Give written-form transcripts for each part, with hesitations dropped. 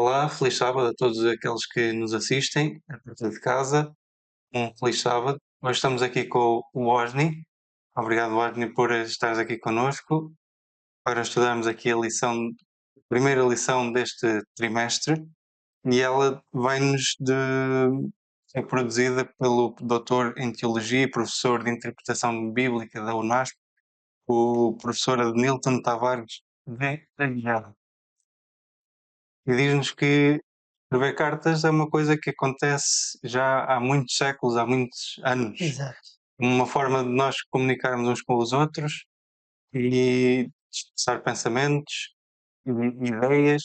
Olá, feliz sábado a todos aqueles que nos assistem a partir de casa. Um feliz sábado. Hoje estamos aqui com o Osni. Obrigado, Osni, por estares aqui connosco para estudarmos aqui a primeira lição deste trimestre. E ela é produzida pelo doutor em Teologia e professor de Interpretação Bíblica da UNASP, o professor Adnilton Tavares de Aguiar. E diz-nos que escrever cartas é uma coisa que acontece já há muitos séculos, há muitos anos. Exato. Uma forma de nós comunicarmos uns com os outros e expressar pensamentos e ideias,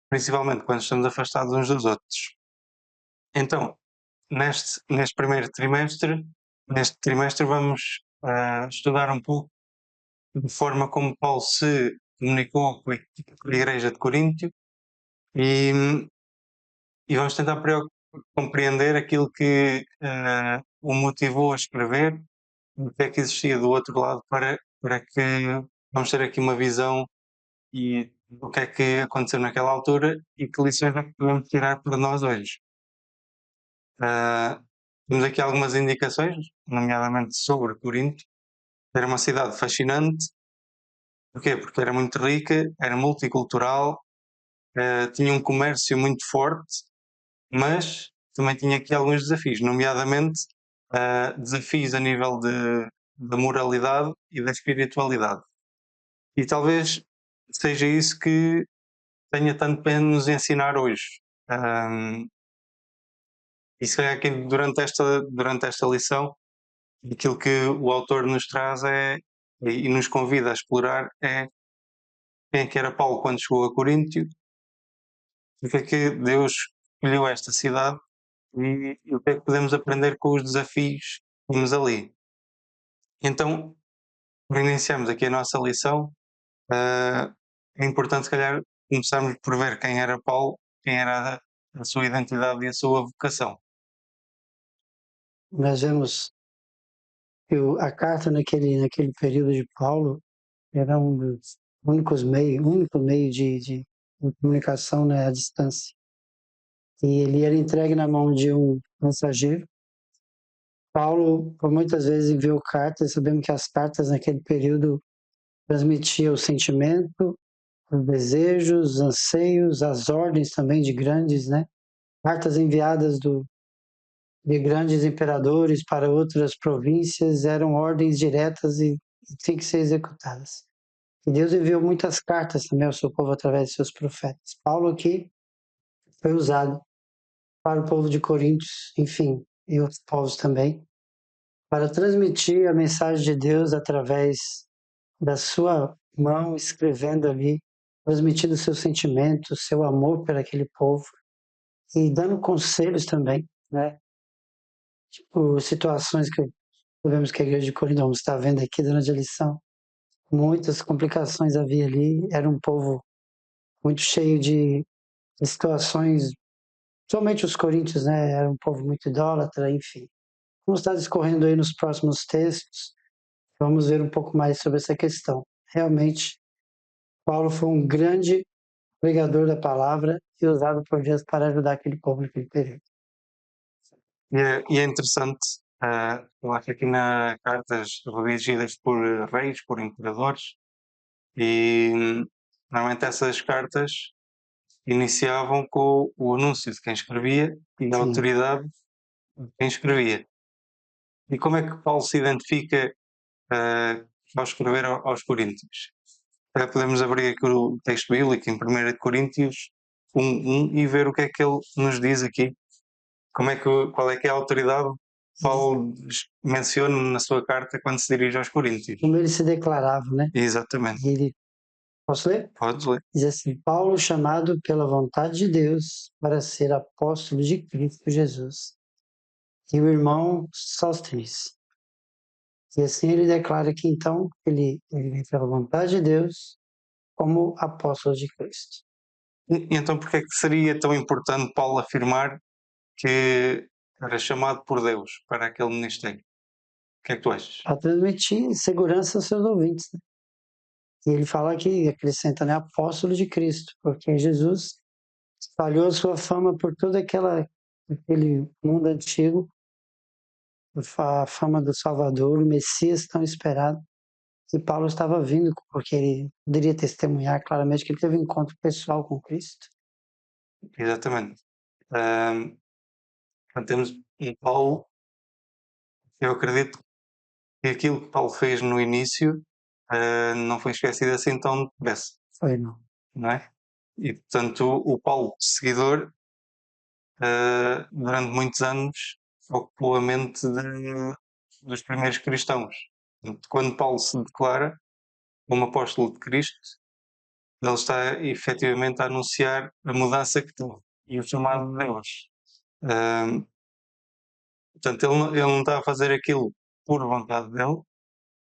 principalmente quando estamos afastados uns dos outros. Então, neste trimestre vamos estudar um pouco de forma como Paulo se comunicou com a Igreja de Coríntio e vamos tentar compreender aquilo que o motivou a escrever, o que é que existia do outro lado para que vamos ter aqui uma visão e o que é que aconteceu naquela altura e que lições é que podemos tirar para nós hoje. Temos aqui algumas indicações, nomeadamente sobre Corinto. Era uma cidade fascinante. Porquê? Porque era muito rica, era multicultural, tinha um comércio muito forte, mas também tinha aqui alguns desafios, nomeadamente desafios a nível da moralidade e da espiritualidade. E talvez seja isso que tenha tanto para nos ensinar hoje. E se calhar aqui durante esta lição, aquilo que o autor nos traz e nos convida a explorar é quem é que era Paulo quando chegou a Coríntio, porque é que Deus escolheu esta cidade e o que é que podemos aprender com os desafios que temos ali. Então, para iniciarmos aqui a nossa lição, é importante, se calhar, começarmos por ver quem era Paulo, quem era a sua identidade e a sua vocação. Nós vemos que a carta naquele período de Paulo era um dos único meio de comunicação, né, à distância. E ele era entregue na mão de um mensageiro. Paulo, por muitas vezes, enviou cartas. Sabemos que as cartas naquele período transmitiam o sentimento, os desejos, os anseios, as ordens também de grandes, né? Cartas enviadas de grandes imperadores para outras províncias eram ordens diretas e tinham que ser executadas. E Deus enviou muitas cartas também ao seu povo através de seus profetas. Paulo aqui foi usado para o povo de Coríntios, enfim, e outros povos também, para transmitir a mensagem de Deus através da sua mão, escrevendo ali, transmitindo seu sentimento, seu amor por aquele povo e dando conselhos também, né? Tipo, situações que vemos que a igreja de Corinto está vendo aqui durante a lição. Muitas complicações havia ali, era um povo muito cheio de situações, somente os coríntios, né? Era um povo muito idólatra, enfim. Vamos estar discorrendo aí nos próximos textos, vamos ver um pouco mais sobre essa questão. Realmente, Paulo foi um grande pregador da palavra e usado por Deus para ajudar aquele povo naquele período. E é interessante, eu acho que aqui na cartas redigidas por reis, por imperadores, e normalmente essas cartas iniciavam com o anúncio de quem escrevia e a Sim. autoridade de quem escrevia. E como é que Paulo se identifica ao escrever aos Coríntios? Podemos abrir aqui o texto bíblico em 1 de Coríntios 1:1 e ver o que é que ele nos diz aqui. Qual é que é a autoridade que Paulo menciona na sua carta quando se dirige aos Coríntios? Como ele se declarava, né? Exatamente. Ele, posso ler? Podes ler. Diz assim: Paulo, chamado pela vontade de Deus para ser apóstolo de Cristo Jesus, e o irmão Sóstenes. E assim ele declara que então ele vem pela vontade de Deus como apóstolo de Cristo. E então porquê é que seria tão importante Paulo afirmar que era chamado por Deus para aquele ministério? O que é que tu achas? Para transmitir segurança aos seus ouvintes. Né? E ele fala que acrescenta, né, apóstolo de Cristo, porque Jesus espalhou sua fama por todo aquele mundo antigo, a fama do Salvador, o Messias tão esperado, que Paulo estava vindo, porque ele poderia testemunhar claramente que ele teve um encontro pessoal com Cristo. Exatamente. Então temos um Paulo, eu acredito que aquilo que Paulo fez no início não foi esquecido assim tão depressa, Foi, não. não é? E portanto o Paulo, seguidor, durante muitos anos ocupou a mente dos primeiros cristãos. Portanto, quando Paulo se declara como apóstolo de Cristo, ele está efetivamente a anunciar a mudança que teve e o chamado de Deus. Ah, Portanto, ele não está a fazer aquilo por vontade dele,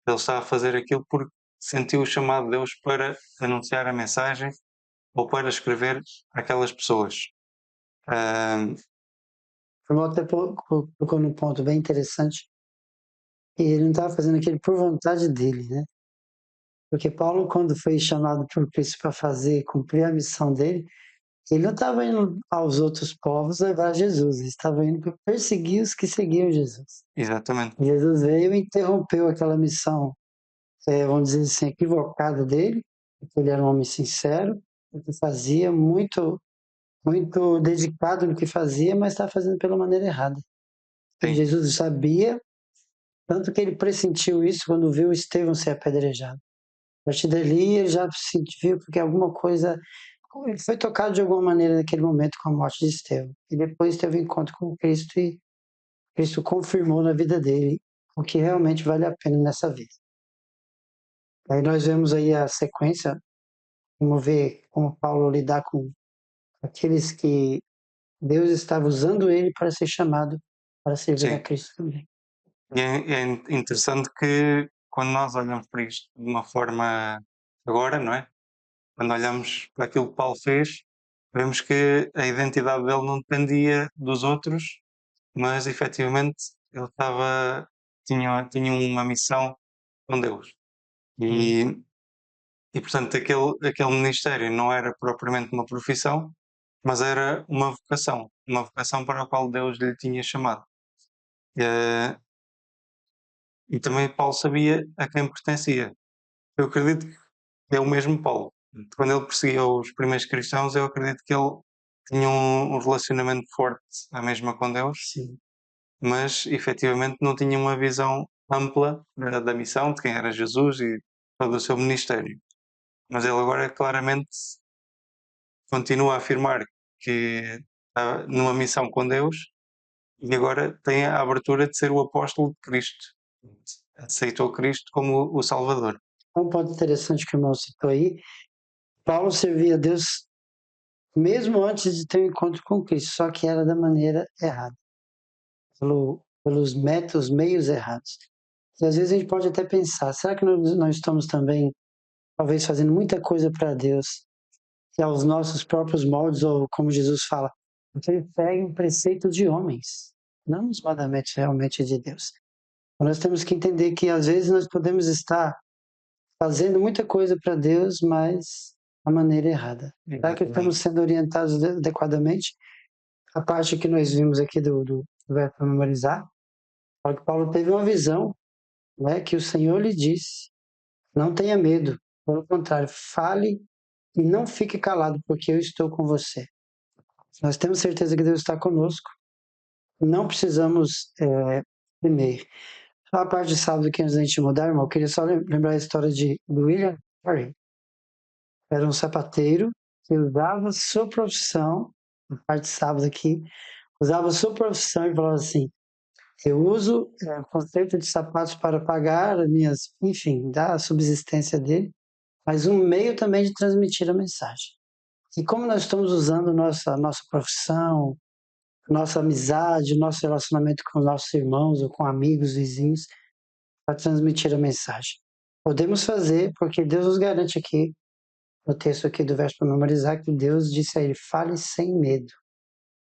ele está a fazer aquilo porque sentiu o chamado de Deus para anunciar a mensagem ou para escrever àquelas pessoas. O irmão até tocou num ponto bem interessante, e ele não estava fazendo aquilo por vontade dele, né? Porque Paulo, quando foi chamado por Cristo para cumprir a missão dele, ele não estava indo aos outros povos levar Jesus, ele estava indo para perseguir os que seguiam Jesus. Exatamente. Jesus veio e interrompeu aquela missão, vamos dizer assim, equivocada dele, porque ele era um homem sincero, que fazia muito, muito dedicado no que fazia, mas estava fazendo pela maneira errada. E Jesus sabia, tanto que ele pressentiu isso quando viu Estevão ser apedrejado. A partir dali ele já sentiu porque alguma coisa, ele foi tocado de alguma maneira naquele momento com a morte de Estevão. E depois teve um encontro com Cristo e Cristo confirmou na vida dele o que realmente vale a pena nessa vida. Aí nós vemos aí a sequência, vamos ver como Paulo lidar com aqueles que Deus estava usando ele para ser chamado para servir Sim. a Cristo também. E é interessante que quando nós olhamos para isto de uma forma agora, não é? Quando olhamos para aquilo que Paulo fez, vemos que a identidade dele não dependia dos outros, mas efetivamente ele tinha uma missão com Deus. E portanto aquele ministério não era propriamente uma profissão, mas era uma vocação para a qual Deus lhe tinha chamado. E também Paulo sabia a quem pertencia. Eu acredito que é o mesmo Paulo. Quando ele perseguia os primeiros cristãos, eu acredito que ele tinha um relacionamento forte à mesma com Deus, Sim. mas efetivamente não tinha uma visão ampla da missão, de quem era Jesus e todo o seu ministério. Mas ele agora claramente continua a afirmar que está numa missão com Deus e agora tem a abertura de ser o apóstolo de Cristo. Aceitou Cristo como o Salvador. Um ponto interessante que o irmão citou aí, Paulo servia a Deus mesmo antes de ter um encontro com Cristo, só que era da maneira errada, pelos métodos, meios errados. E às vezes a gente pode até pensar, será que nós estamos também, talvez, fazendo muita coisa para Deus, que é aos nossos próprios moldes, ou como Jesus fala, porque ele segue um preceito de homens, não os mandamentos realmente de Deus. Então, nós temos que entender que às vezes nós podemos estar fazendo muita coisa para Deus, mas da maneira errada. Será que estamos sendo orientados adequadamente? A parte que nós vimos aqui do verbo para memorizar, fala que Paulo teve uma visão, né, que o Senhor lhe disse, não tenha medo, pelo contrário, fale e não fique calado, porque eu estou com você. Nós temos certeza que Deus está conosco, não precisamos temer. Só a parte de sábado que antes da gente mudar, irmão, eu queria só lembrar a história do William Carey. Era um sapateiro que usava sua profissão, a parte de sábado aqui, usava sua profissão e falava assim, eu uso o conceito de sapatos para pagar as minhas, enfim, da subsistência dele, mas um meio também de transmitir a mensagem. E como nós estamos usando nossa profissão, nossa amizade, nosso relacionamento com nossos irmãos ou com amigos, vizinhos, para transmitir a mensagem? Podemos fazer, porque Deus nos garante aqui, no texto aqui do verso para memorizar, que Deus disse a ele, fale sem medo,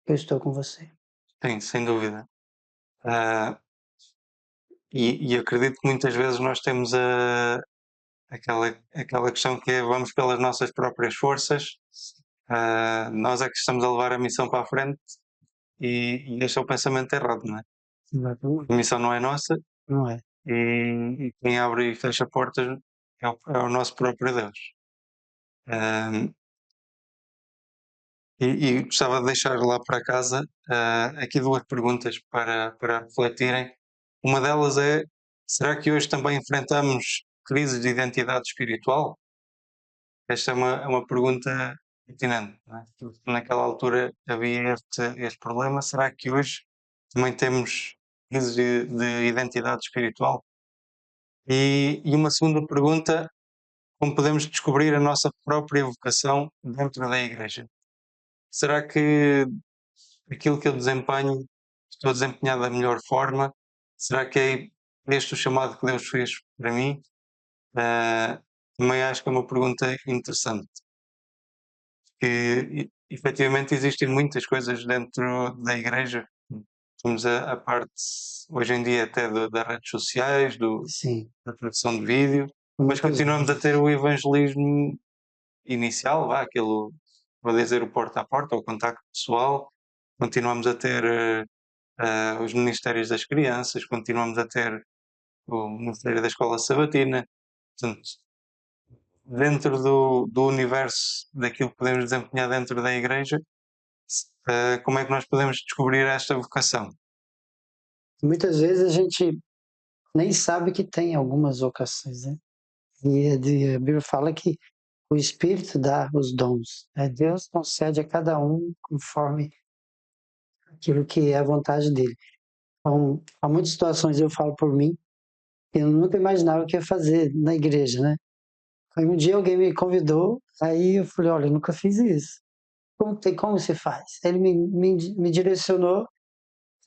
eu estou com você. Sim, sem dúvida. E acredito que muitas vezes nós temos aquela questão que é vamos pelas nossas próprias forças Nós é que estamos a levar a missão para a frente e este é o pensamento errado, não é? Exatamente. A missão não é nossa Não é? e quem abre e fecha portas é o nosso próprio Deus. Ah, e gostava de deixar lá para casa aqui duas perguntas para refletirem. Uma delas é: será que hoje também enfrentamos crises de identidade espiritual? Esta é uma pergunta pertinente, não é? Porque naquela altura havia este problema. Será que hoje também temos crises de identidade espiritual? E uma segunda pergunta: como podemos descobrir a nossa própria vocação dentro da igreja? Será que aquilo que eu desempenho, estou a desempenhar da melhor forma? Será que é este o chamado que Deus fez para mim? Ah, também acho que é uma pergunta interessante, que efetivamente existem muitas coisas dentro da igreja. Temos a parte, hoje em dia, até das redes sociais, Sim. da produção de vídeo, mas Muitas continuamos a ter vezes. o evangelismo inicial, aquilo, vou dizer, o porta a porta, o contacto pessoal. Continuamos a ter os ministérios das crianças, continuamos a ter o Ministério da Escola Sabatina. Portanto, dentro do universo daquilo que podemos desempenhar dentro da igreja, como é que nós podemos descobrir esta vocação? Muitas vezes a gente nem sabe que tem algumas vocações, né? A Bíblia fala que o Espírito dá os dons, né? Deus concede a cada um conforme aquilo que é a vontade dele. Então, há muitas situações, eu falo por mim, que eu nunca imaginava que ia fazer na igreja, né? Aí um dia alguém me convidou, aí eu falei, olha, eu nunca fiz isso. Como se faz? Ele me direcionou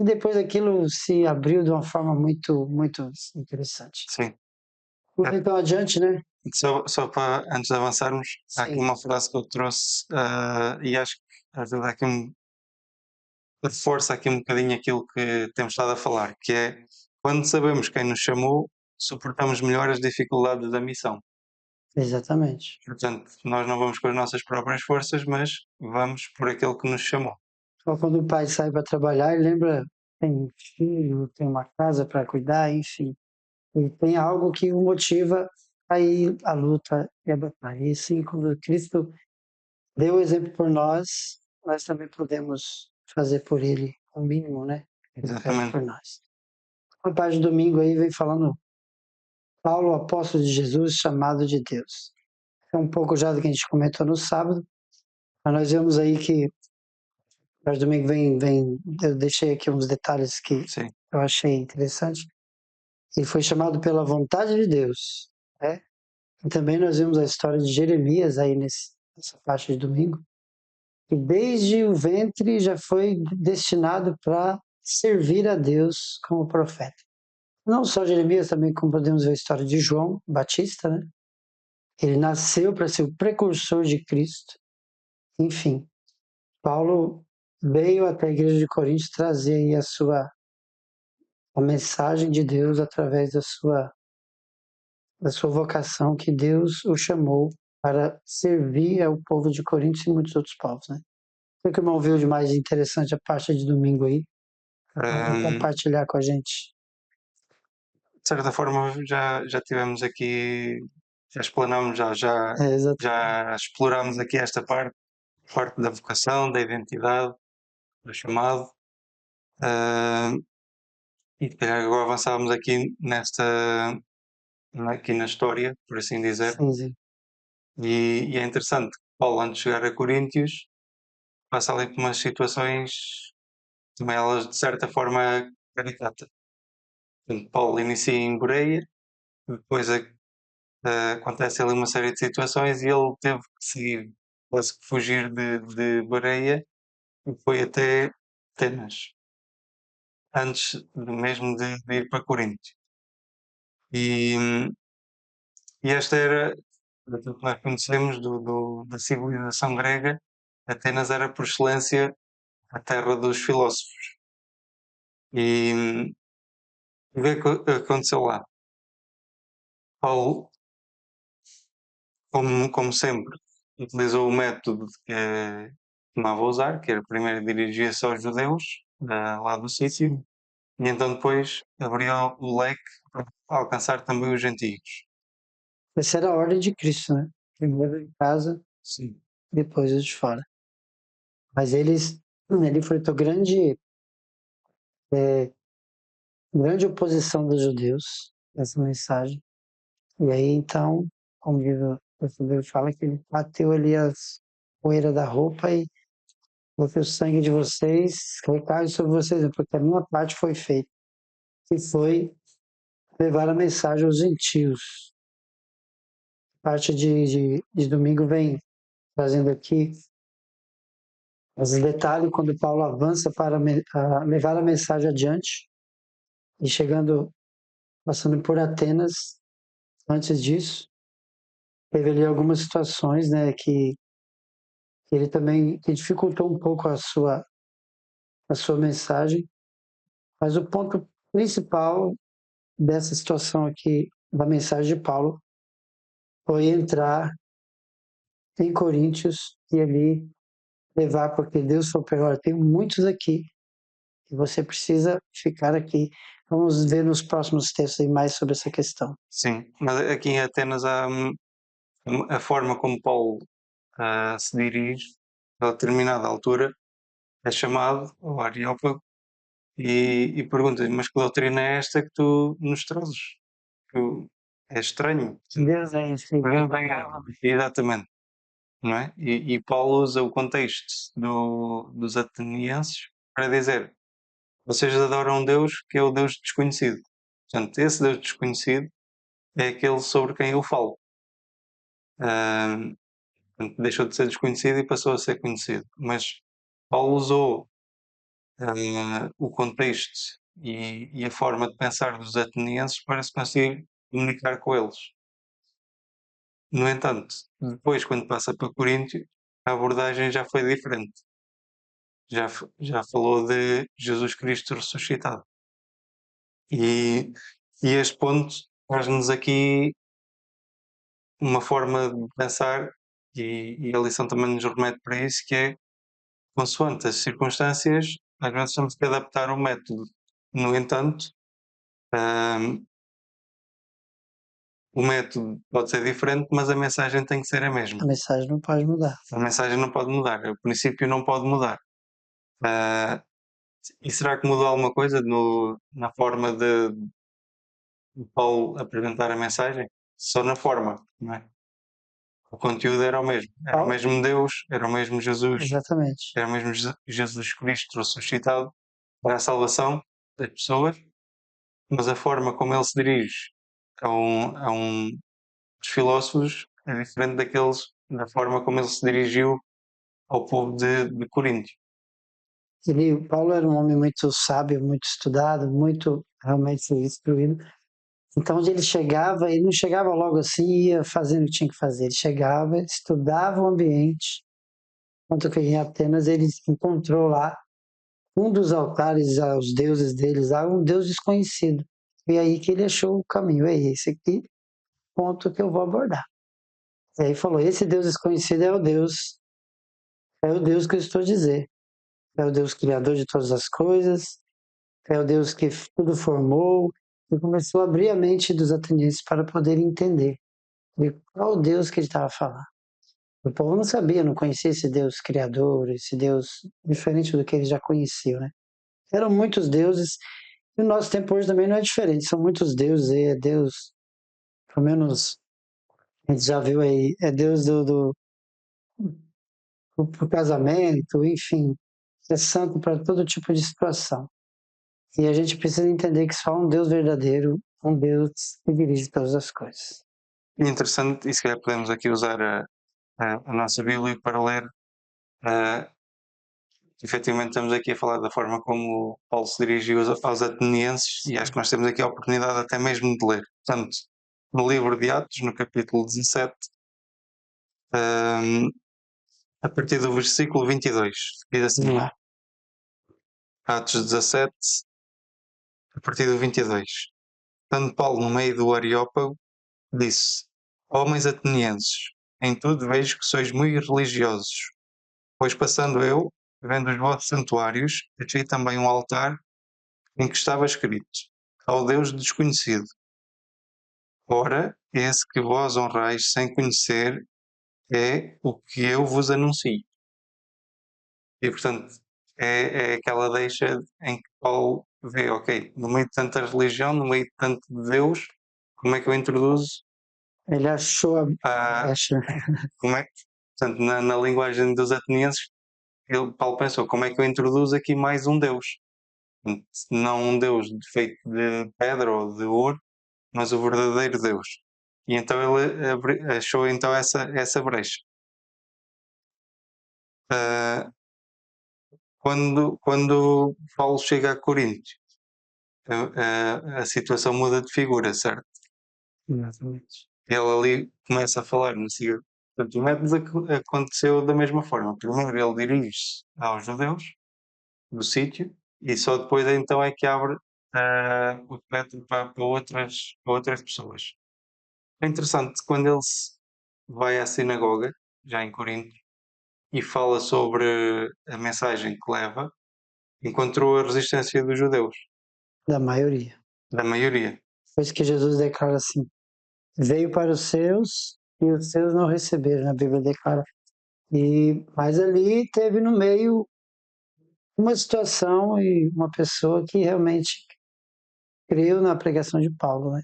e depois aquilo se abriu de uma forma muito, muito interessante. Sim. Então adiante, né? Só para, antes de avançarmos, há aqui Sim, uma frase que eu trouxe e acho que ajuda aqui reforça aqui um bocadinho aquilo que temos estado a falar, que é quando sabemos quem nos chamou, suportamos melhor as dificuldades da missão. exatamente. Portanto, nós não vamos com as nossas próprias forças, mas vamos por aquele que nos chamou. Só quando o pai sai para trabalhar, ele lembra, tem um filho, tem uma casa para cuidar, enfim. E tem algo que o motiva a ir à luta e a batalha. E assim, quando Cristo deu o exemplo por nós também podemos fazer por ele o mínimo, né? Ele pede Exatamente. por nós. A parte do domingo aí vem falando Paulo, apóstolo de Jesus, chamado de Deus. É um pouco já do que a gente comentou no sábado, mas nós vemos aí que mas domingo eu deixei aqui uns detalhes que Sim, eu achei interessante. Ele foi chamado pela vontade de Deus, né? E também nós vemos a história de Jeremias aí nessa parte de domingo, que desde o ventre já foi destinado para servir a Deus como profeta. Não só Jeremias, também como podemos ver a história de João Batista, né? Ele nasceu para ser o precursor de Cristo. Enfim, Paulo veio até a igreja de Corinto trazer aí a mensagem de Deus através da sua vocação, que Deus o chamou para servir ao povo de Corinto e muitos outros povos, né? O que o irmão viu de mais interessante a parte de domingo aí, pode de compartilhar com a gente. certa forma já tivemos aqui, já explanamos, Exato. já explorámos aqui esta parte da vocação, da identidade, do chamado, ah, e se calhar agora avançávamos aqui aqui na história, por assim dizer, Sim, sim. e é interessante que Paulo, antes de chegar a Coríntios, passa ali por umas situações, também elas de certa forma caricatas. Portanto, Paulo inicia em Bereia, depois acontece ali uma série de situações e ele teve que seguir, quase que fugir de Bereia e foi até Atenas, antes mesmo de ir para Corinto. E, e esta era, daquilo que nós conhecemos da civilização grega, Atenas era por excelência a terra dos filósofos. E o que é que aconteceu lá? Paulo, como sempre, utilizou o método que costumava usar, que era primeiro dirigir-se aos judeus, lá do sítio, e então depois abriu o leque para alcançar também os gentios. Essa era a ordem de Cristo, né? Primeiro em casa, Sim. depois os de fora. Mas ele enfrentou grande oposição dos judeus, essa mensagem. E aí, então, como diz o Deus fala, que ele bateu ali as poeiras da roupa e falou que o sangue de vocês recai sobre vocês, porque a minha parte foi feita, que foi levar a mensagem aos gentios. A parte de domingo vem trazendo aqui os detalhes quando Paulo avança para levar a mensagem adiante e passando por Atenas. Antes disso, teve ali algumas situações, né, que ele também que dificultou um pouco a sua mensagem, mas o ponto principal dessa situação aqui, da mensagem de Paulo, foi entrar em Coríntios e ali levar, porque Deus falou para ele, olha, tem muitos aqui e você precisa ficar aqui. Vamos ver nos próximos textos mais sobre essa questão. Sim, mas aqui em Atenas há a forma como Paulo se dirige, a determinada altura, é chamado ao Areópago e pergunta-lhe, mas que doutrina é esta que tu nos trazes? É estranho. Deus é esse. Exatamente. Não é? E Paulo usa o contexto dos atenienses para dizer, vocês adoram um Deus que é o Deus desconhecido. Portanto, esse Deus desconhecido é aquele sobre quem eu falo. Deixou de ser desconhecido e passou a ser conhecido. Mas Paulo usou o contexto e a forma de pensar dos atenienses para se conseguir comunicar com eles. No entanto, depois, quando passa para Coríntio, a abordagem já foi diferente. Já falou de Jesus Cristo ressuscitado. E este ponto traz-nos aqui uma forma de pensar, e a lição também nos remete para isso, que é, consoante as circunstâncias, às vezes temos que adaptar o método. No entanto, hum, o método pode ser diferente, mas a mensagem tem que ser a mesma. A mensagem não pode mudar. A mensagem não pode mudar, o princípio não pode mudar. E será que mudou alguma coisa na forma de Paulo apresentar a mensagem? Só na forma, não é? O conteúdo era o mesmo. Era o mesmo Deus, era o mesmo Jesus, Exatamente. era o mesmo Jesus Cristo ressuscitado para a salvação das pessoas, mas a forma como ele se dirige a um dos filósofos é diferente da forma como ele se dirigiu ao povo de Corinto. Paulo era um homem muito sábio, muito estudado, muito realmente instruído. Então, onde ele não chegava logo assim e ia fazendo o que tinha que fazer. Ele chegava, estudava o ambiente. Enquanto que em Atenas ele encontrou lá um dos altares aos deuses deles, lá um deus desconhecido. E aí que ele achou o caminho. É esse aqui, ponto que eu vou abordar. E aí falou, esse deus desconhecido é o Deus que eu estou a dizer. É o Deus criador de todas as coisas, é o Deus que tudo formou, e começou a abrir a mente dos atenienses para poder entender de qual Deus que ele estava falando. O povo não sabia, não conhecia esse Deus criador, esse Deus diferente do que eles já conheciam, né? Eram muitos deuses, e o nosso tempo hoje também não é diferente, são muitos deuses, é Deus, pelo menos a gente já viu aí, é Deus do casamento, enfim, é santo para todo tipo de situação. E a gente precisa entender que só um Deus verdadeiro, um Deus que dirige todas as coisas. E interessante, e se calhar podemos aqui usar a nossa Bíblia para ler. Efetivamente estamos aqui a falar da forma como Paulo se dirigiu aos atenienses e acho que nós temos aqui a oportunidade até mesmo de ler. Portanto, no livro de Atos, no capítulo 17, a partir do versículo 22, diz assim, Atos 17, a partir do 22. Estando Paulo no meio do Areópago, disse, homens atenienses, em tudo vejo que sois muito religiosos. Pois passando eu, vendo os vossos santuários, achei também um altar em que estava escrito: Ao Deus desconhecido. Ora, esse que vós honrais sem conhecer é o que eu vos anuncio. E, portanto, é aquela deixa em que Paulo vê, ok, no meio de tanta religião, no meio de tanto de Deus, como é que eu introduzo Ele achou a a. brecha. Como é, portanto, na linguagem dos atenienses, Paulo pensou, como é que eu introduzo aqui mais um Deus? Não um Deus feito de pedra ou de ouro, mas o verdadeiro Deus. E então ele achou então essa brecha. Uh, quando Paulo chega a Corinto, a situação muda de figura, certo? Exatamente. Ele ali começa a falar no seguinte. Portanto, o método aconteceu da mesma forma. Primeiro ele dirige-se aos judeus do sítio e só depois então é que abre o espectro para outras pessoas. É interessante quando ele vai à sinagoga, já em Corinto, e fala sobre a mensagem que leva, encontrou a resistência dos judeus, Da maioria. da maioria. Por isso que Jesus declara assim: veio para os seus e os seus não receberam, a Bíblia declara. Mas ali teve no meio uma situação e uma pessoa que realmente creu na pregação de Paulo, né?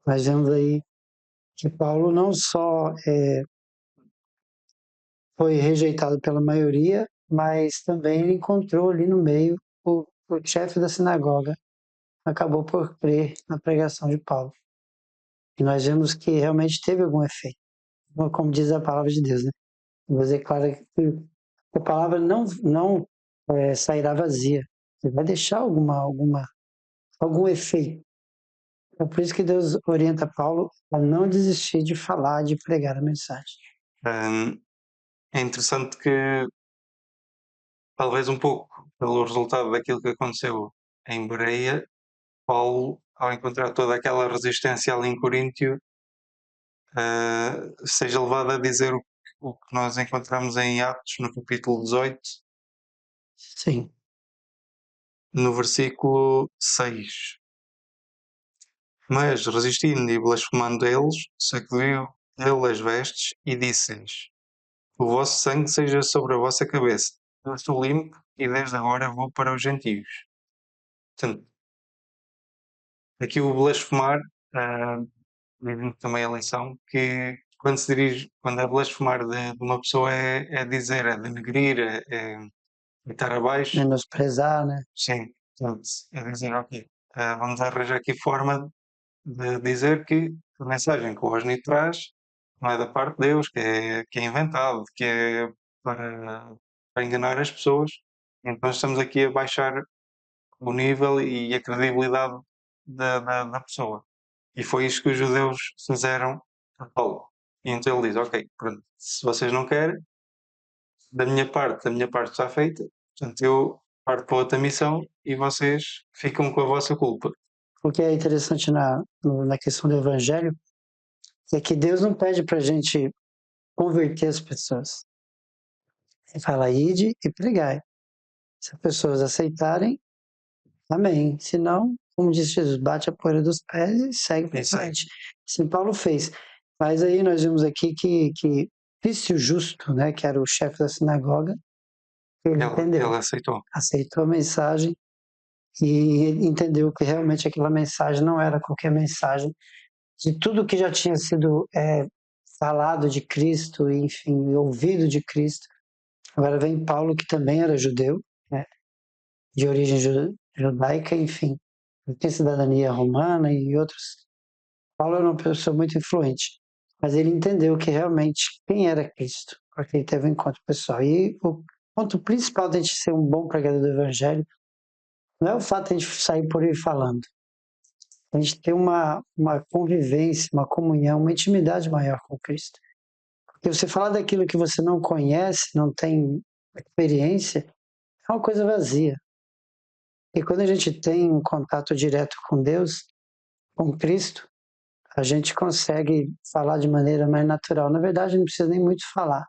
Nós vemos aí que Paulo não só foi rejeitado pela maioria, mas também ele encontrou ali no meio o chefe da sinagoga, acabou por crer na pregação de Paulo. E nós vemos que realmente teve algum efeito, como diz a palavra de Deus, né? Deus declara que a palavra não sairá vazia, ele vai deixar algum efeito. É por isso que Deus orienta Paulo a não desistir de falar, de pregar a mensagem. É interessante que, talvez um pouco pelo resultado daquilo que aconteceu em Bereia, Paulo, ao encontrar toda aquela resistência ali em Coríntio, seja levado a dizer o que nós encontramos em Atos, no capítulo 18, Sim. no versículo 6. Mas, resistindo e blasfemando eles, sacudiu ele as vestes e disse-lhes: O vosso sangue seja sobre a vossa cabeça. Eu estou limpo e desde agora vou para os gentios. Portanto, aqui o blasfemar, diz-nos também a lição que quando é blasfemar de uma pessoa é dizer, é denegrir, é estar abaixo. Menosprezar, né? Sim, portanto, é dizer, ok, vamos arranjar aqui forma de dizer que a mensagem que o Osni traz não é da parte de Deus, que é inventado, que é para enganar as pessoas. Então estamos aqui a baixar o nível e a credibilidade da pessoa. E foi isso que os judeus fizeram a Paulo. E então ele diz, ok, pronto, se vocês não querem, a minha parte está feita, portanto eu parto para outra missão e vocês ficam com a vossa culpa. O que é interessante na questão do evangelho é que Deus não pede para a gente converter as pessoas. Ele fala, ide e pregai. Se as pessoas aceitarem, amém. Se não, como disse Jesus, bate a poeira dos pés e segue para frente. Assim Paulo fez. Mas aí nós vimos aqui que Lício Justo, né, que era o chefe da sinagoga, ele entendeu, Ele aceitou. aceitou a mensagem e entendeu que realmente aquela mensagem não era qualquer mensagem, de tudo que já tinha sido falado de Cristo, enfim, ouvido de Cristo. Agora vem Paulo, que também era judeu, né, de origem judaica, enfim, tem cidadania romana e outros. Paulo era uma pessoa muito influente, mas ele entendeu que realmente quem era Cristo, porque ele teve um encontro pessoal. E o ponto principal de a gente ser um bom pregador do Evangelho não é o fato de a gente sair por aí falando, a gente ter uma convivência, uma comunhão, uma intimidade maior com Cristo. Porque você falar daquilo que você não conhece, não tem experiência, é uma coisa vazia. E quando a gente tem um contato direto com Deus, com Cristo, a gente consegue falar de maneira mais natural. Na verdade, não precisa nem muito falar.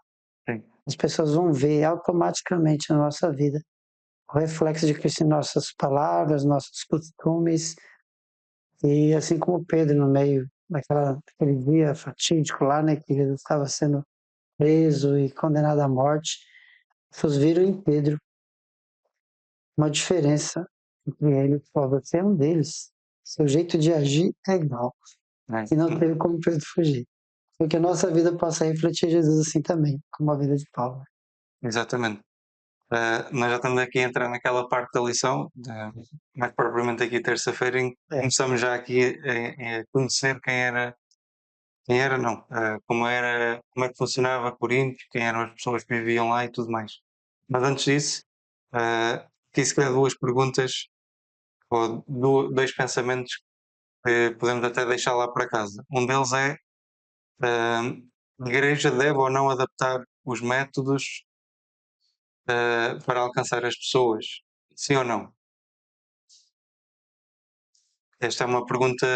Sim. As pessoas vão ver automaticamente na nossa vida o reflexo de Cristo em nossas palavras, nossos costumes. E assim como Pedro, no meio daquele dia fatídico lá, né, que Jesus estava sendo preso e condenado à morte, as pessoas viram em Pedro uma diferença entre ele e Paulo. Você é um deles. Seu jeito de agir é igual. E não teve como Pedro fugir. Porque a nossa vida possa refletir Jesus assim também, como a vida de Paulo. Exatamente. Nós já estamos aqui a entrar naquela parte da lição, mais propriamente aqui terça-feira, em que começamos já aqui a conhecer quem era não, como é que funcionava Corinto, quem eram as pessoas que viviam lá e tudo mais. Mas antes disso, aqui se calhar duas perguntas, ou dois pensamentos que podemos até deixar lá para casa. Um deles é, a igreja deve ou não adaptar os métodos para alcançar as pessoas? Sim ou não? Esta é uma pergunta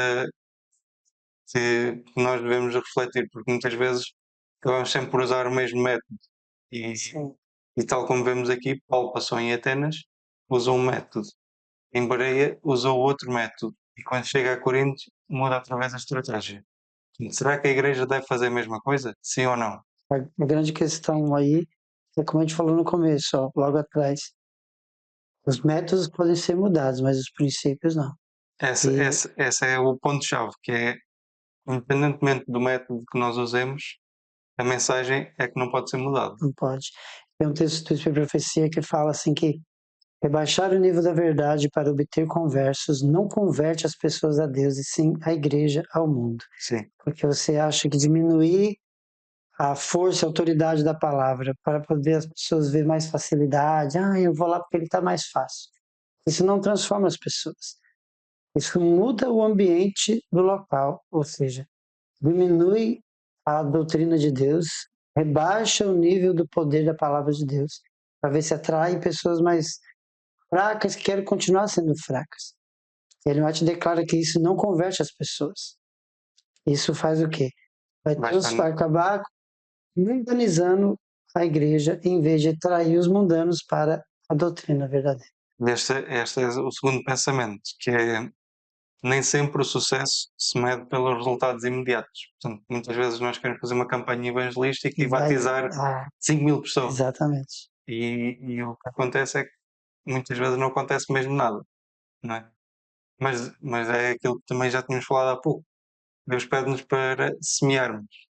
que nós devemos refletir, porque muitas vezes acabamos sempre por usar o mesmo método. E tal como vemos aqui, Paulo passou em Atenas, usou um método. Em Bereia, usou outro método. E quando chega a Corinto, muda através da estratégia. Será que a igreja deve fazer a mesma coisa? Sim ou não? A grande questão aí é como a gente falou no começo, ó, logo atrás. Os métodos podem ser mudados, mas os princípios não. Esse é o ponto-chave, que é, independentemente do método que nós usemos, a mensagem é que não pode ser mudada. Não pode. Tem um texto do Espírito e Profecia que fala assim que rebaixar o nível da verdade para obter conversos não converte as pessoas a Deus, e sim a igreja ao mundo. Sim. Porque você acha que diminuir a força, a autoridade da palavra para poder as pessoas ver mais facilidade, eu vou lá porque ele está mais fácil. Isso não transforma as pessoas. Isso muda o ambiente do local, ou seja, diminui a doutrina de Deus, rebaixa o nível do poder da palavra de Deus, para ver se atrai pessoas mais fracas que querem continuar sendo fracas. Ele vai te declara que isso não converte as pessoas. Isso faz o quê? Vai acabar mundanizando a igreja em vez de atrair os mundanos para a doutrina verdadeira. Este é o segundo pensamento, que é nem sempre o sucesso se mede pelos resultados imediatos. Portanto, muitas vezes nós queremos fazer uma campanha evangelística e batizar 5.000 pessoas. Exatamente. E o que acontece é que muitas vezes não acontece mesmo nada, não é? Mas é aquilo que também já tínhamos falado há pouco. Deus pede-nos para semearmos,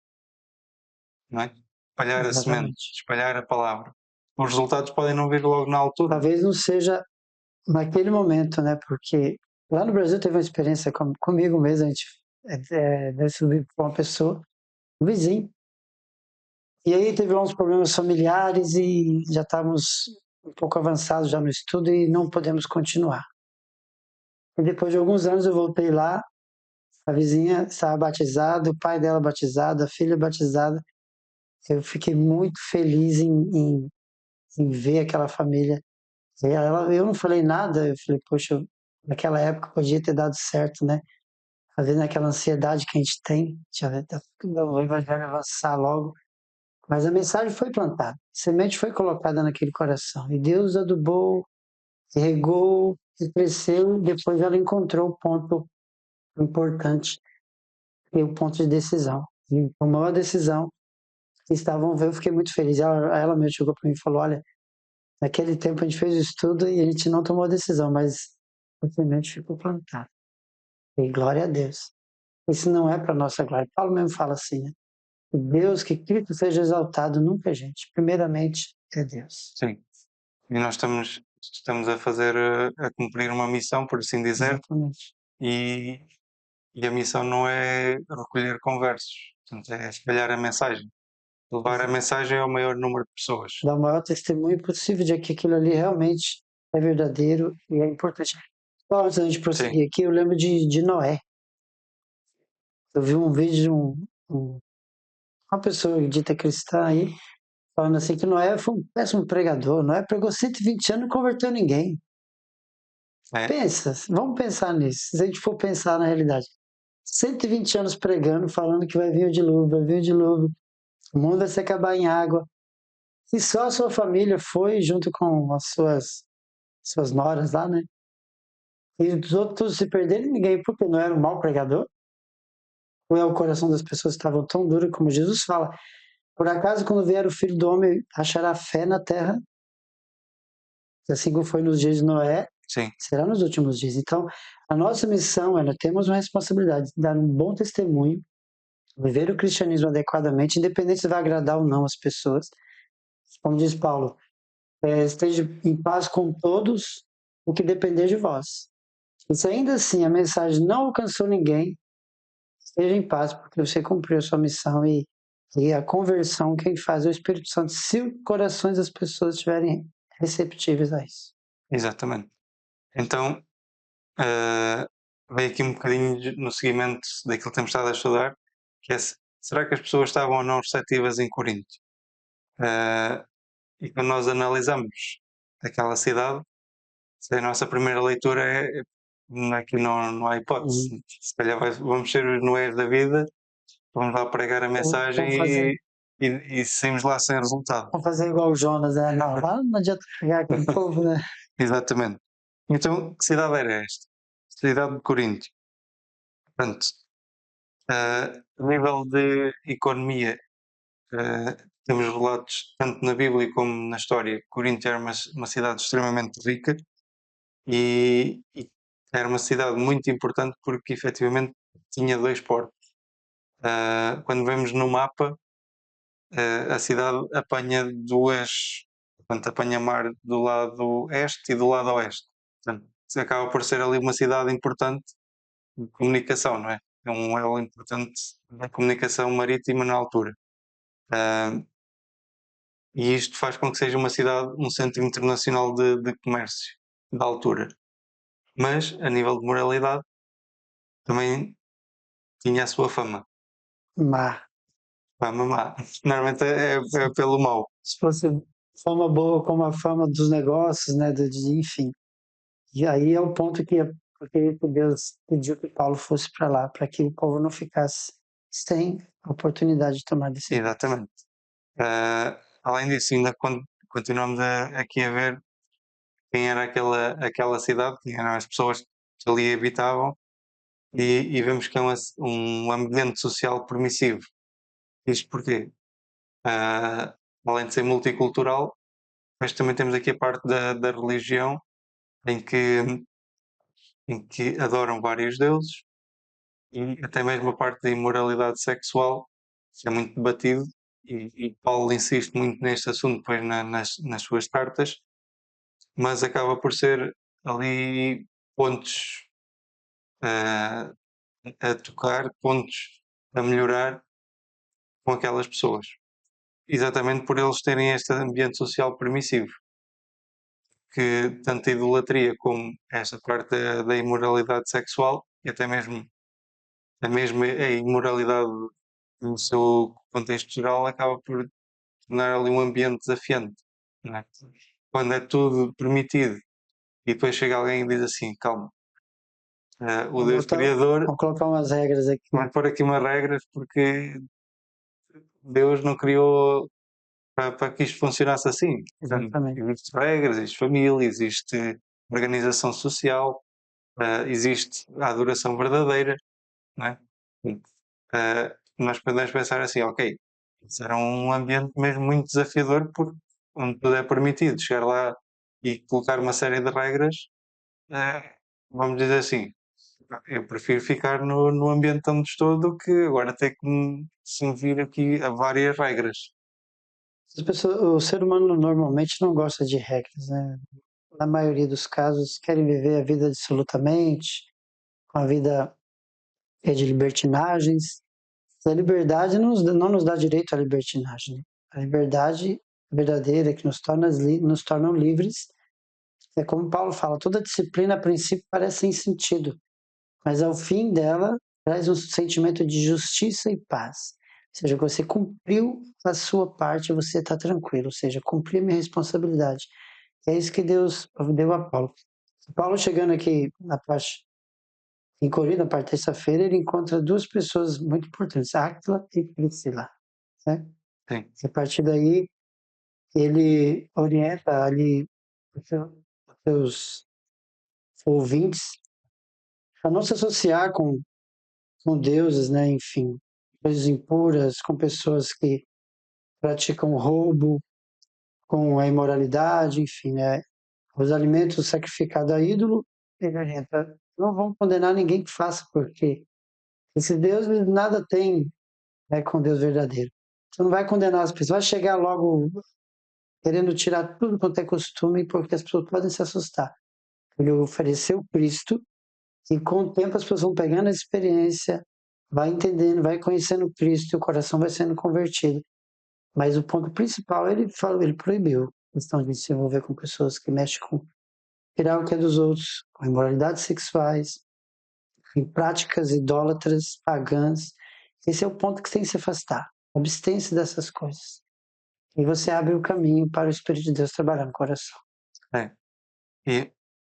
não é? Espalhar a semente, espalhar a palavra. Os resultados podem não vir logo na altura. Talvez não seja naquele momento, né? Porque lá no Brasil teve uma experiência comigo mesmo, a gente subi com uma pessoa, um vizinho, e aí teve lá uns problemas familiares e já estávamos um pouco avançados já no estudo e não podemos continuar. E depois de alguns anos eu voltei lá, a vizinha estava batizada, o pai dela batizado, a filha batizada. Eu fiquei muito feliz em ver aquela família. E eu não falei nada, eu falei, poxa, naquela época podia ter dado certo, né? Às vezes naquela ansiedade que a gente tem, o evangelho avançar logo. Mas a mensagem foi plantada, a semente foi colocada naquele coração. E Deus adubou, regou, e cresceu, depois ela encontrou o ponto importante, e o ponto de decisão. E tomou a decisão, estavam vendo, eu fiquei muito feliz. Ela me chegou para mim e falou, olha, naquele tempo a gente fez o estudo e a gente não tomou a decisão, mas a semente ficou plantada. E glória a Deus. Isso não é para nossa glória. Paulo mesmo fala assim, né? Deus, que Cristo seja exaltado, nunca é gente. Primeiramente é Deus. Sim. E nós estamos a fazer, a cumprir uma missão, por assim dizer. Exatamente. E a missão não é recolher conversos, portanto, é espalhar a mensagem. Levar a mensagem ao maior número de pessoas. Dar o maior testemunho possível de que aquilo ali realmente é verdadeiro e é importante. Só antes de prosseguir aqui, eu lembro de Noé. Eu vi um vídeo de uma pessoa dita cristã aí, falando assim que Noé foi um péssimo pregador. Noé pregou 120 anos e não converteu ninguém. Pensa, vamos pensar nisso. Se a gente for pensar na realidade. 120 anos pregando, falando que vai vir o dilúvio, vai vir o dilúvio, o mundo vai se acabar em água. E só a sua família foi junto com as suas noras lá, né? E os outros se perderam e ninguém, porque não era um mau pregador? Ou é o coração das pessoas que estavam tão duro como Jesus fala? Por acaso, quando vier o Filho do Homem, achará fé na terra? Assim como foi nos dias de Noé, Sim, será nos últimos dias. Então, a nossa missão é, nós temos uma responsabilidade de dar um bom testemunho, viver o cristianismo adequadamente, independente se vai agradar ou não as pessoas. Como diz Paulo, esteja em paz com todos o que depender de vós. E se ainda assim a mensagem não alcançou ninguém, esteja em paz, porque você cumpriu a sua missão e a conversão quem faz é o Espírito Santo, se os corações das pessoas estiverem receptíveis a isso. exatamente. Então, veio aqui um bocadinho no seguimento daquilo que temos estado a estudar, que é será que as pessoas estavam ou não receptivas em Corinto? Eh, e quando nós analisamos aquela cidade, se a nossa primeira leitura aqui não há hipótese. Se calhar vamos ser os Noés da vida, vamos lá pregar a mensagem e saímos lá sem resultado. Vamos fazer igual o Jonas, né? Não, lá não adianta pegar aquele povo, né? Exatamente. Então, que cidade era esta? Cidade de Corinto. Portanto, a nível de economia, temos relatos tanto na Bíblia como na história que Corinto era uma cidade extremamente rica e era uma cidade muito importante porque efetivamente tinha dois portos. Quando vemos no mapa, a cidade apanha portanto, apanha mar do lado este e do lado oeste. Portanto, acaba por ser ali uma cidade importante de comunicação, não é? É um elo importante da comunicação marítima na altura. Uh, e isto faz com que seja uma cidade, um centro internacional de comércio da altura. Mas, a nível de moralidade, também tinha a sua fama. Má. Fama má. Normalmente é pelo mal. Se fosse fama boa como a fama dos negócios, né? Enfim. E aí é o ponto porque Deus pediu que Paulo fosse para lá, para que o povo não ficasse sem a oportunidade de tomar decisão. Exatamente. Além disso, ainda continuamos aqui a ver quem era aquela cidade, quem eram as pessoas que ali habitavam, e vemos que é um ambiente social permissivo. Isto porquê? Além de ser multicultural, mas também temos aqui a parte da religião, em que, em que adoram vários deuses, e até mesmo a parte da imoralidade sexual, que é muito debatido, e Paulo insiste muito neste assunto depois nas suas cartas, mas acaba por ser ali pontos a, a tocar, pontos a melhorar com aquelas pessoas. Exatamente por eles terem este ambiente social permissivo, que tanto a idolatria como esta parte da imoralidade sexual e até mesmo a imoralidade no seu contexto geral acaba por tornar ali um ambiente desafiante. Não é? Quando é tudo permitido e depois chega alguém e diz assim, calma, o Deus Criador Vamos colocar umas regras aqui. vai pôr aqui umas regras porque Deus não criou para que isto funcionasse assim. Exatamente. Existem regras, existe família, existe organização social, existe a adoração verdadeira, não é? Nós podemos pensar assim, ok, isso era um ambiente mesmo muito desafiador porque onde tudo é permitido, chegar lá e colocar uma série de regras, vamos dizer assim, eu prefiro ficar no ambiente onde estou do que agora ter que me vir aqui a várias regras. O ser humano normalmente não gosta de regras, né? Na maioria dos casos, querem viver a vida dissolutamente, com a vida de libertinagens. A liberdade não nos dá direito à libertinagem. Né? A liberdade verdadeira que nos tornam livres é como Paulo fala, toda disciplina a princípio parece sem sentido, mas ao fim dela traz um sentimento de justiça e paz. Ou seja, você cumpriu a sua parte, você está tranquilo, ou seja, cumpri a minha responsabilidade. É isso que Deus deu a Paulo. Paulo chegando aqui na parte Em Corinto, na parte de terça-feira, ele encontra duas pessoas muito importantes, Áquila e Priscila. Né? Sim. E a partir daí, ele orienta ali os seus ouvintes a não se associar com deuses, né? Enfim, coisas impuras, com pessoas que praticam roubo, com a imoralidade, enfim, né? Os alimentos sacrificados a ídolo, ele orienta, não vão condenar ninguém que faça, porque esse Deus nada tem, né, com Deus verdadeiro. Você não vai condenar as pessoas, vai chegar logo querendo tirar tudo quanto é costume, porque as pessoas podem se assustar. Ele ofereceu Cristo, e com o tempo as pessoas vão pegando a experiência, vai entendendo, vai conhecendo Cristo, e o coração vai sendo convertido. Mas o ponto principal, ele falou, ele proibiu a questão de se envolver com pessoas que mexem com tirar o que é dos outros, com imoralidades sexuais, em práticas idólatras, pagãs. Esse é o ponto que você tem que se afastar. Abstência dessas coisas. E você abre o caminho para o Espírito de Deus trabalhar no coração. É.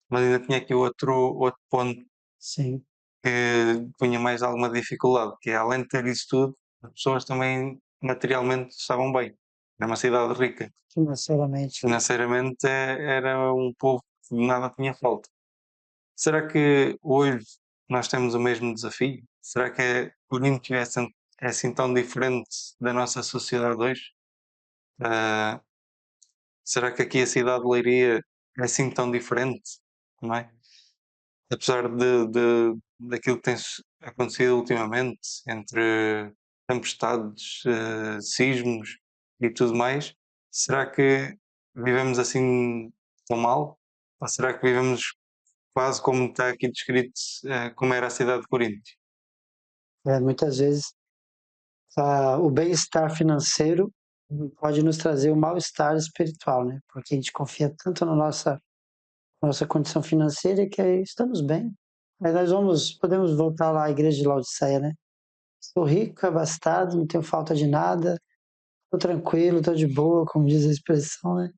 Mas ainda tinha aqui outro ponto Sim. que punha mais alguma dificuldade, que é, além de ter isso tudo, as pessoas também materialmente estavam bem. Era uma cidade rica. Financeiramente. Financeiramente era um povo que nada tinha falta. Será que hoje nós temos o mesmo desafio? Será que Corinto é assim tão diferente da nossa sociedade hoje? Ah, será que aqui a cidade de Leiria é assim tão diferente? Não é? Apesar daquilo que tem acontecido ultimamente, entre tempestades, sismos e tudo mais, será que vivemos assim tão mal? Ou será que vivemos quase como está aqui descrito, como era a cidade de Corinto? Muitas vezes o bem-estar financeiro pode nos trazer o mal-estar espiritual, né? Porque a gente confia tanto na nossa condição financeira que estamos bem. Aí podemos voltar lá à igreja de Laodiceia, né? Sou rico, abastado, não tenho falta de nada, estou tranquilo, estou de boa, como diz a expressão, né?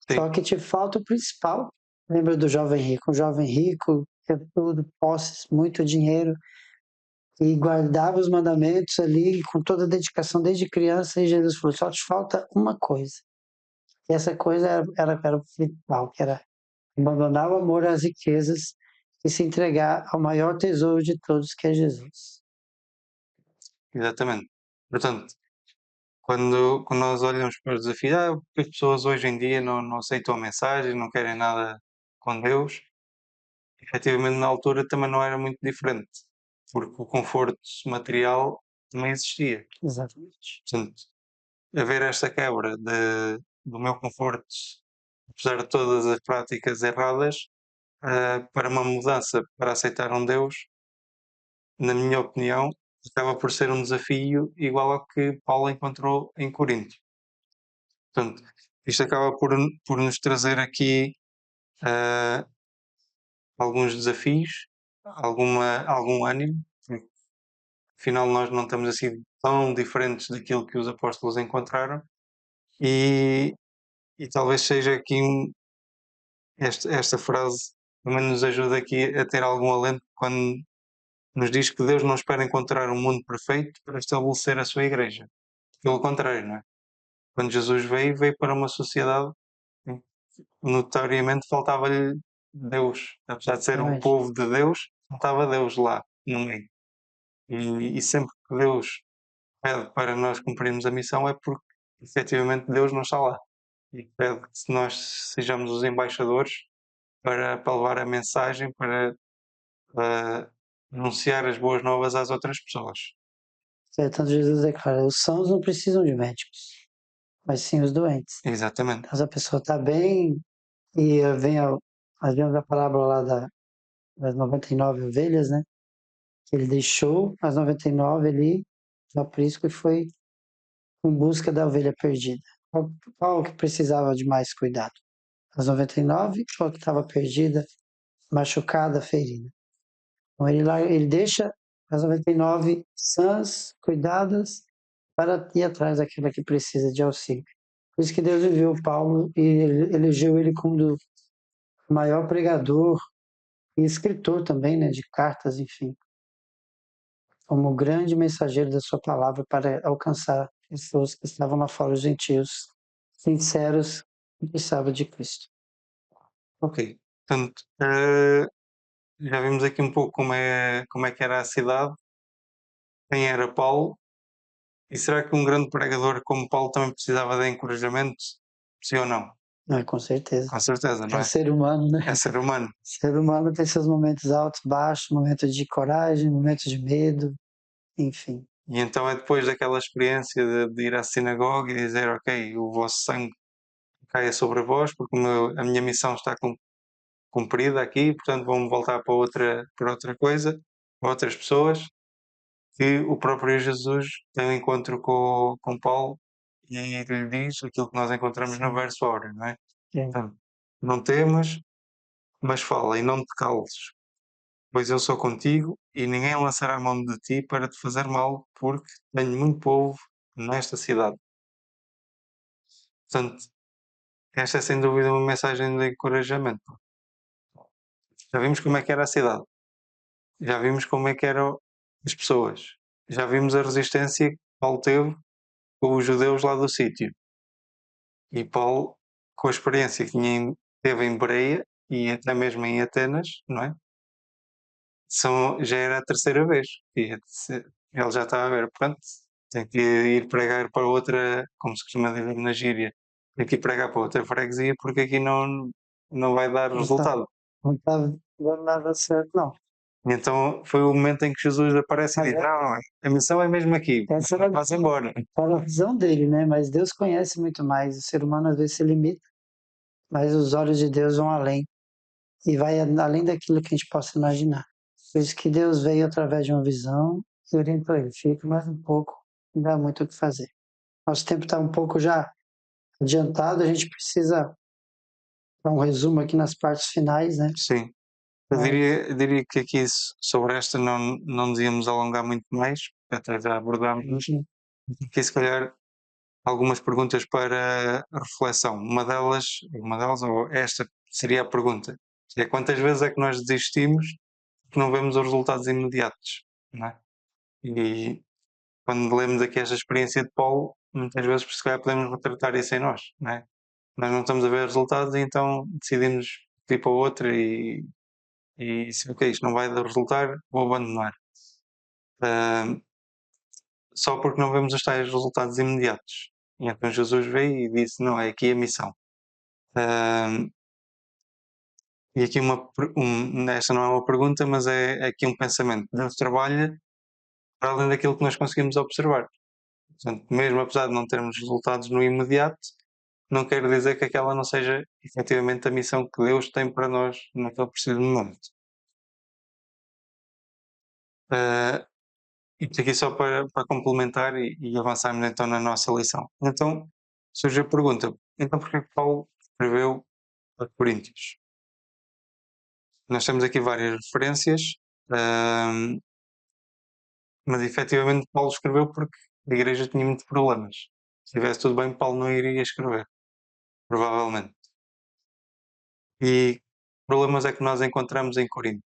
Sim, Só que te falta o principal. Lembra do jovem rico? Um jovem rico, tinha tudo, posses, muito dinheiro, e guardava os mandamentos ali com toda a dedicação desde criança, e Jesus falou, só te falta uma coisa. E essa coisa era o principal, que era abandonar o amor às riquezas e se entregar ao maior tesouro de todos, que é Jesus. exatamente. Portanto, quando nós olhamos para os desafios, porque as pessoas hoje em dia não aceitam a mensagem, não querem nada com Deus, efetivamente na altura também não era muito diferente, porque o conforto material também existia. Exatamente. Portanto, haver esta quebra do meu conforto, apesar de todas as práticas erradas, para uma mudança, para aceitar um Deus, na minha opinião, acaba por ser um desafio igual ao que Paulo encontrou em Corinto. Portanto, isto acaba por nos trazer aqui ah, alguns desafios, algum ânimo, porque afinal nós não estamos assim tão diferentes daquilo que os apóstolos encontraram e, e talvez seja aqui esta frase também nos ajuda aqui a ter algum alento quando nos diz que Deus não espera encontrar um mundo perfeito para estabelecer a sua igreja. Pelo contrário, não é? Quando Jesus veio para uma sociedade em que notoriamente faltava-lhe Deus. Apesar de ser um Exatamente. povo de Deus, faltava Deus lá no meio. E sempre que Deus pede para nós cumprirmos a missão é porque efetivamente Deus não está lá. E pede que nós sejamos os embaixadores para levar a mensagem, para anunciar as boas novas às outras pessoas. Tanto Jesus declara, os sãos não precisam de médicos, mas sim os doentes. Exatamente. Mas a pessoa está bem e nós vemos a parábola lá das 99 ovelhas, né? Que ele deixou as 99 ali no aprisco e foi em busca da ovelha perdida. Qual que precisava de mais cuidado? As 99 ou a que estava perdida, machucada, ferida? Então ele deixa as 99 sãs, cuidadas, para ir atrás daquela que precisa de auxílio. Por isso que Deus enviou Paulo e elegeu ele como o maior pregador e escritor também, né, de cartas, enfim, como grande mensageiro da sua palavra para alcançar pessoas que estavam lá fora, os gentios, sinceros que precisavam de Cristo. Ok. Portanto, já vimos aqui um pouco como é que era a cidade, quem era Paulo, e será que um grande pregador como Paulo também precisava de encorajamento? Sim ou não? Com certeza. Com certeza, não É é? ser humano, né? É ser humano. Ser humano tem seus momentos altos, baixos, momentos de coragem, momentos de medo, enfim. E então é depois daquela experiência de ir à sinagoga e dizer, ok, o vosso sangue caia sobre vós, porque a minha missão está cumprida aqui, portanto vão voltar para outra coisa, para outras pessoas, que o próprio Jesus tem um encontro com Paulo e lhe diz aquilo que nós encontramos no Sim. verso áureo, não é? É. Portanto, não temas, mas fala e não te cales, pois eu sou contigo e ninguém lançará a mão de ti para te fazer mal, porque tenho muito povo nesta cidade. Portanto, esta é sem dúvida uma mensagem de encorajamento. Já vimos como é que era a cidade, já vimos como é que eram as pessoas, já vimos a resistência que Paulo teve com os judeus lá do sítio. E Paulo, com a experiência que teve em Bereia e até mesmo em Atenas, não é? Já era a terceira vez. Ele já estava a ver, pronto, tem que ir pregar para outra, como se costuma dizer na gíria, tem que ir pregar para outra freguesia porque aqui não vai dar Não está, resultado. não tá dando nada certo, não. E então foi o momento em que Jesus aparece e Mas diz: Não, a missão é mesmo aqui, essa era vá-se embora. a visão dele, né? Mas Deus conhece muito mais. O ser humano às vezes se limita, mas os olhos de Deus vão além. E vai além daquilo que a gente possa imaginar. Por isso que Deus veio através de uma visão e orientou ele. Fica mais um pouco, não dá muito o que fazer. Nosso tempo está um pouco já adiantado, a gente precisa dar um resumo aqui nas partes finais, né? Sim. Eu diria que aqui sobre esta não nos íamos alongar muito mais, até já abordámos isto. Aqui, se calhar, algumas perguntas para reflexão. Uma delas, ou esta seria a pergunta, que é quantas vezes é que nós desistimos porque não vemos os resultados imediatos, não é? E quando lemos aqui esta experiência de Paulo, muitas vezes, se calhar, podemos retratar isso em nós, não é? Nós não estamos a ver resultados e então decidimos ir para outra se ok, isto não vai dar resultar, vou abandonar. Ah, só porque não vemos os tais resultados imediatos. E então Jesus veio e disse: Não, é aqui a missão. Ah, e aqui esta não é uma pergunta, mas é aqui um pensamento. Deus trabalha para além daquilo que nós conseguimos observar. Portanto, mesmo apesar de não termos resultados no imediato, não quer dizer que aquela não seja efetivamente a missão que Deus tem para nós naquele preciso momento. Ah, isto aqui só para complementar e avançarmos então na nossa lição. Então, surge a pergunta, então porquê que Paulo escreveu a Coríntios? Nós temos aqui várias referências, ahm, mas efetivamente Paulo escreveu porque a igreja tinha muitos problemas. Se estivesse tudo bem, Paulo não iria escrever, provavelmente. E problemas é que nós encontramos em Corinto.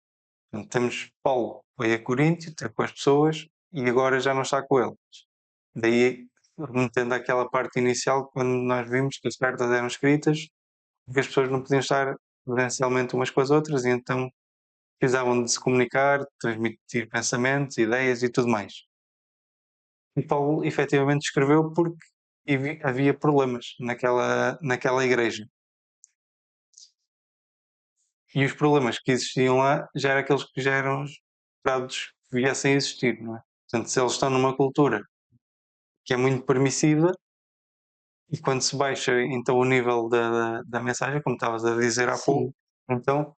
Portanto, temos Paulo, foi a Coríntio, ter com as pessoas e agora já não está com eles. Daí, remetendo àquela parte inicial, quando nós vimos que as cartas eram escritas, porque as pessoas não podiam estar presencialmente umas com as outras e então precisavam de se comunicar, transmitir pensamentos, ideias e tudo mais. E Paulo efetivamente escreveu porque havia problemas naquela igreja. E os problemas que existiam lá já eram aqueles que já eram esperados que viessem a existir, não é? Portanto, se eles estão numa cultura que é muito permissiva, e quando se baixa então o nível da mensagem, como estavas a dizer há pouco, Sim, então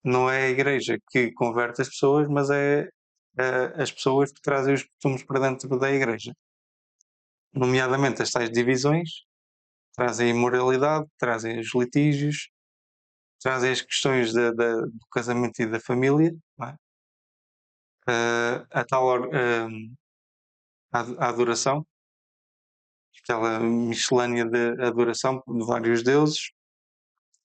não é a igreja que converte as pessoas, mas é as pessoas que trazem os costumes para dentro da igreja. Nomeadamente as tais divisões, trazem a imoralidade, trazem os litígios, trazem as questões do casamento e da família, não é? A tal a adoração, aquela miscelânea de adoração de vários deuses,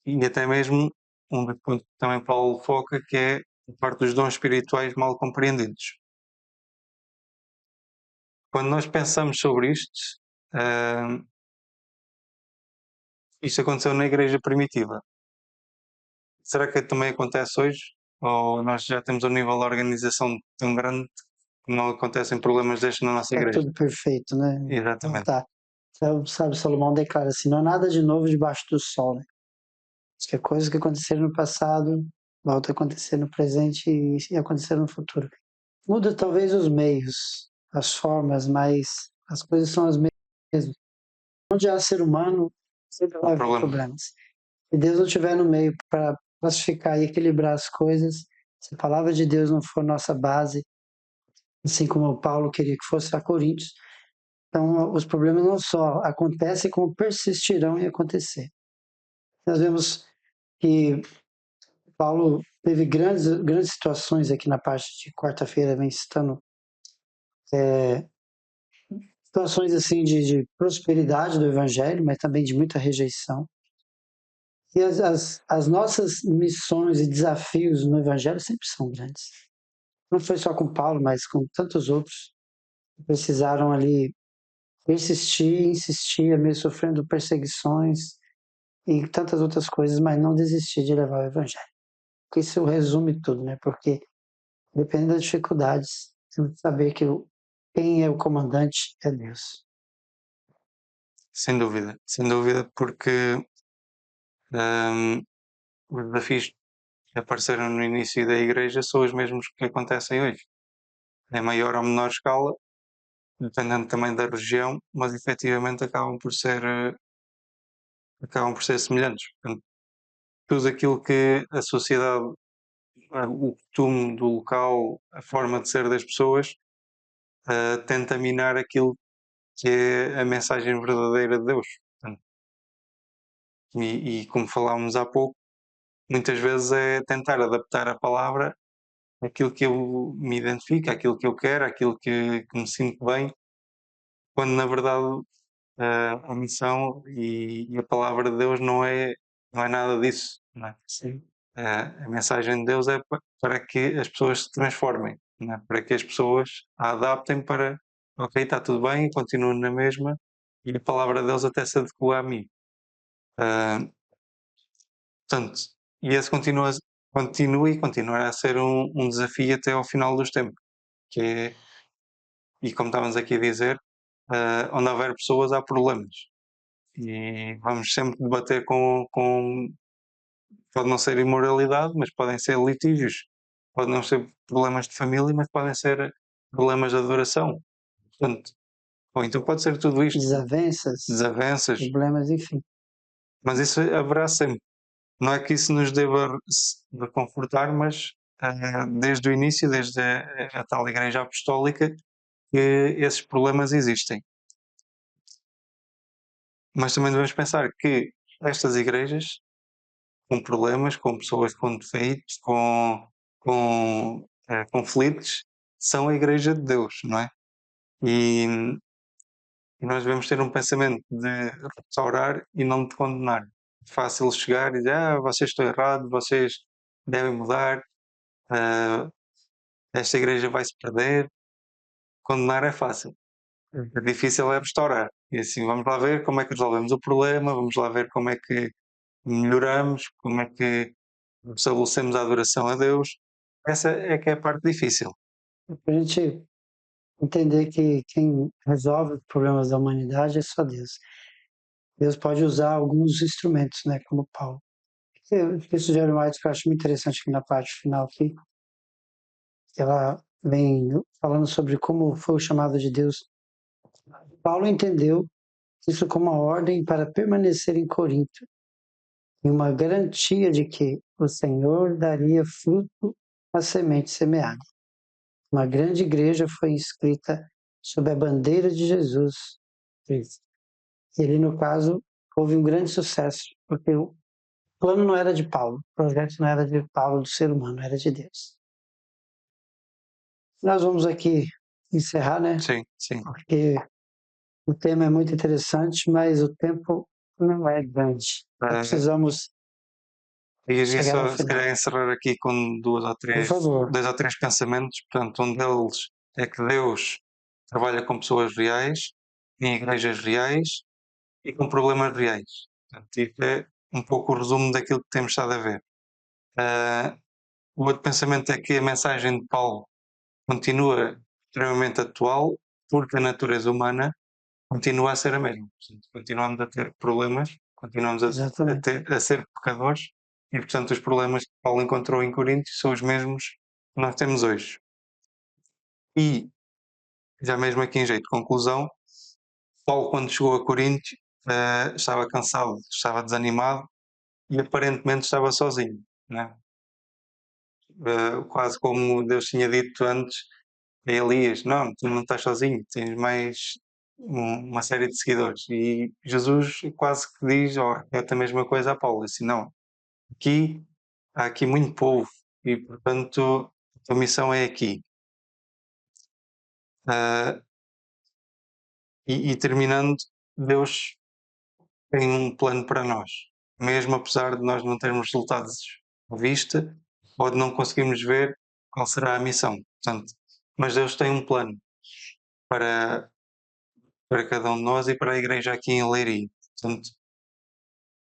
e até mesmo um dos pontos que também Paulo foca, que é a parte dos dons espirituais mal compreendidos. Quando nós pensamos sobre isto aconteceu na igreja primitiva. Será que também acontece hoje? Ou nós já temos um nível de organização tão grande que não acontecem problemas destes na nossa É igreja? tudo perfeito, né? Exatamente. Tá. Então, sabe, Salomão declara assim: não há nada de novo debaixo do sol, né? Diz que é coisas que aconteceram no passado volta a acontecer no presente e acontecer no futuro. Muda talvez os meios, as formas, mas as coisas são as mesmas. Onde há ser humano, sempre vai haver problemas. Se Deus não estiver no meio para classificar e equilibrar as coisas, se a palavra de Deus não for nossa base, assim como Paulo queria que fosse a Coríntios, então os problemas não só acontecem, como persistirão em acontecer. Nós vemos que Paulo teve grandes situações aqui na parte de quarta-feira, vem citando situações assim de prosperidade do evangelho, mas também de muita rejeição. E as nossas missões e desafios no evangelho sempre são grandes. Não foi só com Paulo, mas com tantos outros que precisaram ali persistir, insistir, mesmo sofrendo perseguições e tantas outras coisas, mas não desistir de levar o evangelho. Isso resume tudo, né? Porque dependendo das dificuldades, temos que saber que quem é o comandante é Deus. Sem dúvida, porque os desafios que apareceram no início da igreja são os mesmos que acontecem hoje. Em maior ou menor escala, dependendo também da região, mas efetivamente acabam por ser semelhantes. Portanto, tudo aquilo que a sociedade, o costume do local, a forma de ser das pessoas, tenta minar aquilo que é a mensagem verdadeira de Deus. Portanto, e como falámos há pouco, muitas vezes é tentar adaptar a palavra àquilo que eu me identifico, àquilo que eu quero, àquilo que me sinto bem, quando na verdade a missão e a palavra de Deus não é nada disso. Não é? Sim. A mensagem de Deus é para que as pessoas se transformem, não é? Para que as pessoas a adaptem para, ok, está tudo bem, continuo na mesma, e a palavra de Deus até se adequa a mim. Portanto, e esse continua e continuará a ser um desafio até ao final dos tempos, que é, e como estávamos aqui a dizer, onde houver pessoas há problemas. E vamos sempre debater pode não ser imoralidade, mas podem ser litígios, podem não ser problemas de família, mas podem ser problemas de adoração. Portanto, ou então pode ser tudo isto, desavenças, problemas, enfim. mas isso haverá sempre. Não é que isso nos deva confortar, mas desde o início, desde a tal Igreja Apostólica, que esses problemas existem. Mas também devemos pensar que estas igrejas, com problemas, com pessoas com defeitos, com conflitos, são a Igreja de Deus, não é? E nós devemos ter um pensamento de restaurar e não de condenar. É fácil chegar e dizer, vocês estão errados, vocês devem mudar, esta igreja vai se perder. Condenar é fácil, o difícil é restaurar. E assim, vamos lá ver como é que resolvemos o problema, vamos lá ver como é que melhoramos, como é que estabelecemos a adoração a Deus. Essa é que é a parte difícil. Para a gente entender que quem resolve os problemas da humanidade é só Deus. Deus pode usar alguns instrumentos, né, como Paulo. Isso gera uma que eu acho muito interessante aqui na parte final aqui. Ela vem falando sobre como foi o chamado de Deus. Paulo entendeu isso como uma ordem para permanecer em Corinto e uma garantia de que o Senhor daria fruto à semente semeada. Uma grande igreja foi inscrita sob a bandeira de Jesus Cristo. E ali, no caso, houve um grande sucesso, porque o plano não era de Paulo, o projeto não era de Paulo, do ser humano, era de Deus. Nós vamos aqui encerrar, né? Sim, sim. Porque o tema é muito interessante, mas o tempo não é grande. Nós precisamos E chegar ao só, se final. calhar, encerrar aqui com Por favor. dois ou três pensamentos. Portanto, um deles é que Deus trabalha com pessoas reais, em igrejas reais e com problemas reais. Portanto, isto é um pouco o resumo daquilo que temos estado a ver. Ah, o outro pensamento é que a mensagem de Paulo continua extremamente atual, porque a natureza humana continua a ser a mesma. Portanto, continuamos a ter problemas, continuamos Exatamente. a ser pecadores, e portanto os problemas que Paulo encontrou em Corinto são os mesmos que nós temos hoje. E, já mesmo aqui em jeito de conclusão, Paulo, quando chegou a Corinto, estava cansado, estava desanimado e aparentemente estava sozinho, né? Quase como Deus tinha dito antes a Elias: não, tu não estás sozinho, tens mais uma série de seguidores. E Jesus quase que diz, ou repete a mesma coisa a Paulo, assim: não, aqui há aqui muito povo e portanto a tua missão é aqui. Ah, e terminando, Deus tem um plano para nós, mesmo apesar de nós não termos resultados à vista ou de não conseguirmos ver qual será a missão. Portanto, mas Deus tem um plano para, para cada um de nós e para a igreja aqui em Leiria. Portanto,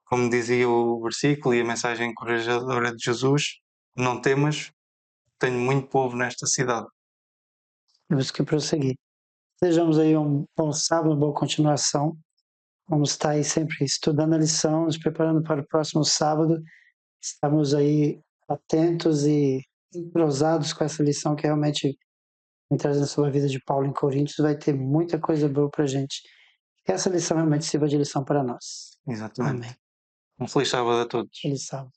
como dizia o versículo e a mensagem encorajadora de Jesus, não temas, tenho muito povo nesta cidade. Temos que prosseguir. Sejamos aí um bom sábado, uma boa continuação. Vamos estar aí sempre estudando a lição, nos preparando para o próximo sábado. Estamos aí atentos e entrosados com essa lição que realmente vem trazendo sobre a vida de Paulo em Coríntios. Vai ter muita coisa boa para a gente. Que essa lição realmente sirva de lição para nós. Exatamente. Amém. Um feliz sábado a todos. Feliz sábado.